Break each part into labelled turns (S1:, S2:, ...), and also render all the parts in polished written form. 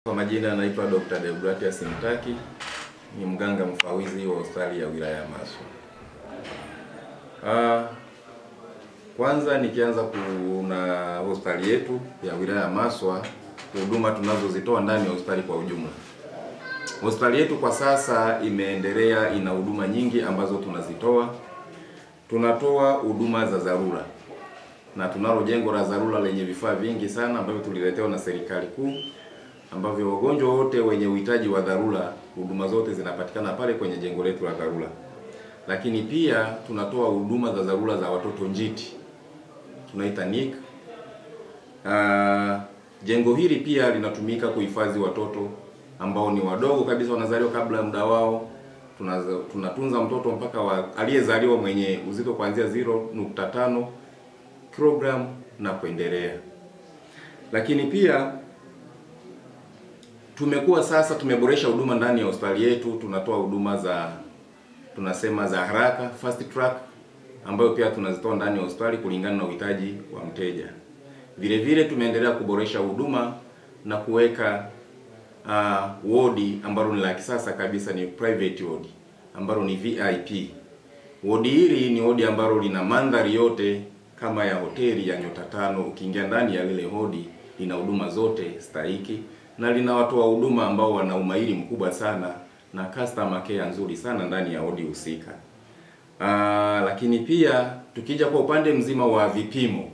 S1: Kwa majina anaitwa Dr. Deogratias Mtaki, ni mganga mfawizi wa hospitali ya wilaya ya Maswa. Kwanza nikianza kuna hospitali yetu ya wilaya ya Maswa, huduma tunazozitoa ndani ya hospitali kwa ujumla. Hospitali yetu kwa sasa imeendelea, ina huduma nyingi ambazo tunazitoa. Tunatoa huduma za dharura. Na tunalo jengo la dharura lenye vifaa vingi sana ambavyo tuliletewa na serikali kuu, ambavyo wagonjwa wote wenye uhitaji wa dharura, huduma zote zinapatikana pale kwenye jengo letu la dharura. Lakini pia tunatoa huduma za dharura za watoto njiti, tunaita NIC. Jengo hili pia linatumika kuhifadhi watoto ambao ni wadogo kabisa, wanazaliwa kabla ya muda wao. Tunatunza mtoto mpaka aliyezaliwa mwenye uzito kuanzia 0.5 kg na kuendelea. Lakini pia tumeboresha huduma ndani ya hospitali yetu. Tunatoa huduma tunasema za haraka, fast track, ambayo pia tunazitoa ndani ya hospitali kulingana na uhitaji wa mteja. Vile vile tumeendelea kuboresha huduma na kuweka wodi ambalo ni la kisasa kabisa, ni private ward ambalo ni VIP. Wodi hili ni wodi ambalo lina mandhari yote kama ya hoteli ya nyota 5. Ukiingia ndani ya lile wodi lina huduma zote stahiki, na lina watoa huduma ambao wana umahiri mkubwa sana na customer care nzuri sana ndani ya wodi husika. Lakini pia tukija kwa upande mzima wa vipimo,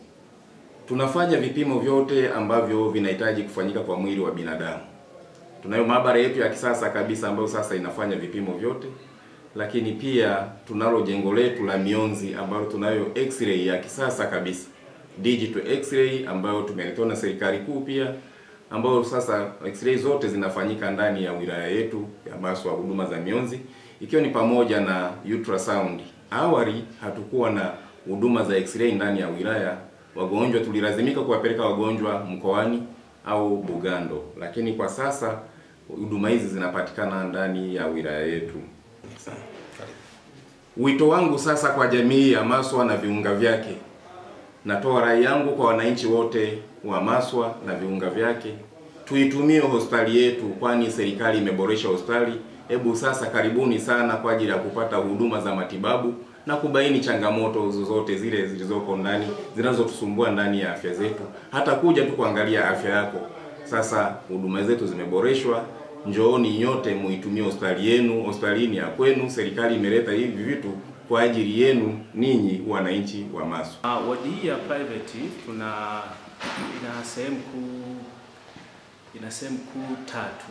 S1: tunafanya vipimo vyote ambavyo vinahitaji kufanyika kwa mwili wa binadamu. Tunayo maabara yetu ya kisasa kabisa ambayo sasa inafanya vipimo vyote. Lakini pia tunalo jengo letu la mionzi ambalo tunayo x-ray ya kisasa kabisa, digital x-ray, ambayo tumeletewa na serikali kuu pia, ambayo sasa x-ray zote zinafanyika ndani ya wilaya yetu ya Maswa, huduma za mionzi ikiwa ni pamoja na ultrasound. Awali hatukuwa na huduma za x-ray ndani ya wilaya. Wagonjwa tulilazimika kuwapeleka wagonjwa mkoani au Bugando, lakini kwa sasa huduma hizi zinapatikana ndani ya wilaya yetu. Wito wangu sasa kwa jamii ya Maswa na viunga vyake, natoa rai yangu kwa wananchi wote wa Maswa na viunga vyake, tuitumie hospitali yetu, kwani serikali imeboresha hospitali. Hebu sasa karibuni sana kwa ajili ya kupata huduma za matibabu na kubaini changamoto zozote zile zilizoko ndani zinazotusumbua ndani ya afya zetu, hata kuja tu kuangalia afya yako. Sasa huduma zetu zimeboreshwa. Njooni nyote muitumie hospitali yenu, hospitalini ya kwenu. Serikali imeleta hivi vitu kwa ajili yenu ninyi wananchi wa Maswa.
S2: Wodi ya private ina sehemu kuu tatu.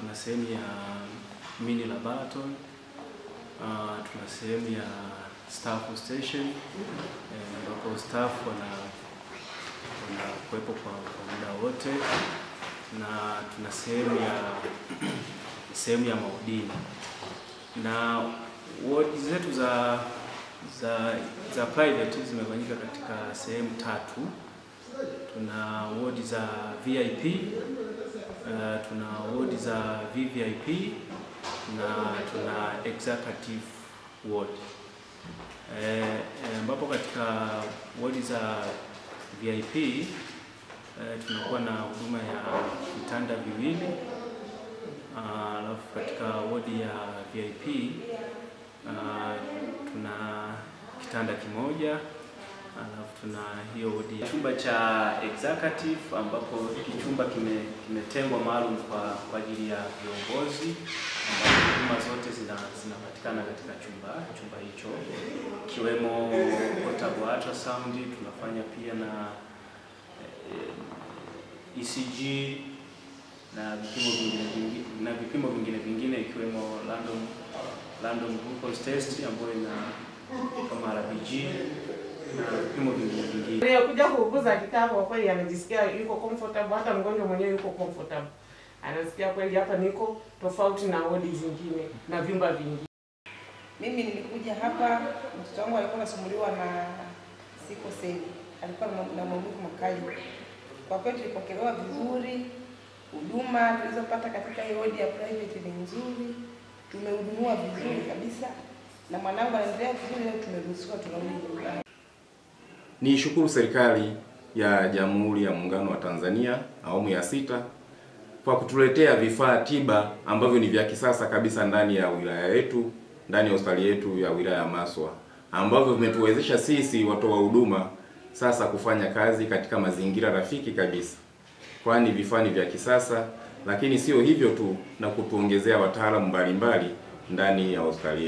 S2: Kuna sehemu ya mini laboratory, tuna sehemu ya staff station ambapo staff wanakuwepo kwa muda wote, na tuna sehemu ya maudini. Na wodi zetu za private zimegawanyika katika sehemu tatu. Tuna wodi za VIP, tuna wodi za VVIP, na tuna executive ward. Ambapo katika wodi za VIP tunakuwa na huduma ya vitanda viwili. Alafu katika wodi ya VIP tuna kitanda kimoja. Alafu tuna hiyo wodi ya chumba cha executive, ambapo chumba kimetengwa maalum kwa ajili ya viongozi, ambapo huduma zote zinapatikana katika chumba hicho, ikiwemo portable ultrasound. Tunafanya pia na ECG na vipimo vingine ikiwemo random glucose test ambayo kama RBG na vipimo vingine.
S3: Leo kuja kuuguza kitabu, kwa kweli anajisikia yuko comfortable, hata mgonjwa mwenyewe yuko comfortable. Anasikia kweli hapa niko tofauti na wodi zingine na vyumba vingine.
S4: Mimi nilikuja hapa, mtoto wangu alikuwa anasumbuliwa na siko seli. Alikuwa na maumivu makali. Kwa kweli tulipokelewa vizuri. Huduma tulizopata katika hiyo wodi ya private ni nzuri. Tumehudumiwa vizuri kabisa. Na mwanangu anaendelea vizuri, leo tumeruhusiwa tunarudi nyumbani.
S1: Nishukuru serikali ya Jamhuri ya Muungano wa Tanzania awamu ya 6 kwa kutuletea vifaa tiba ambavyo ni vya kisasa kabisa ndani ya wilaya yetu, ndani ya hospitali yetu ya wilaya ya Maswa, ambavyo vimetuwezesha sisi watoa huduma sasa kufanya kazi katika mazingira rafiki kabisa, kwani vifaa ni vya kisasa, lakini sio hivyo tu, na kutuongezea wataalamu mbalimbali ndani ya hospitali yetu.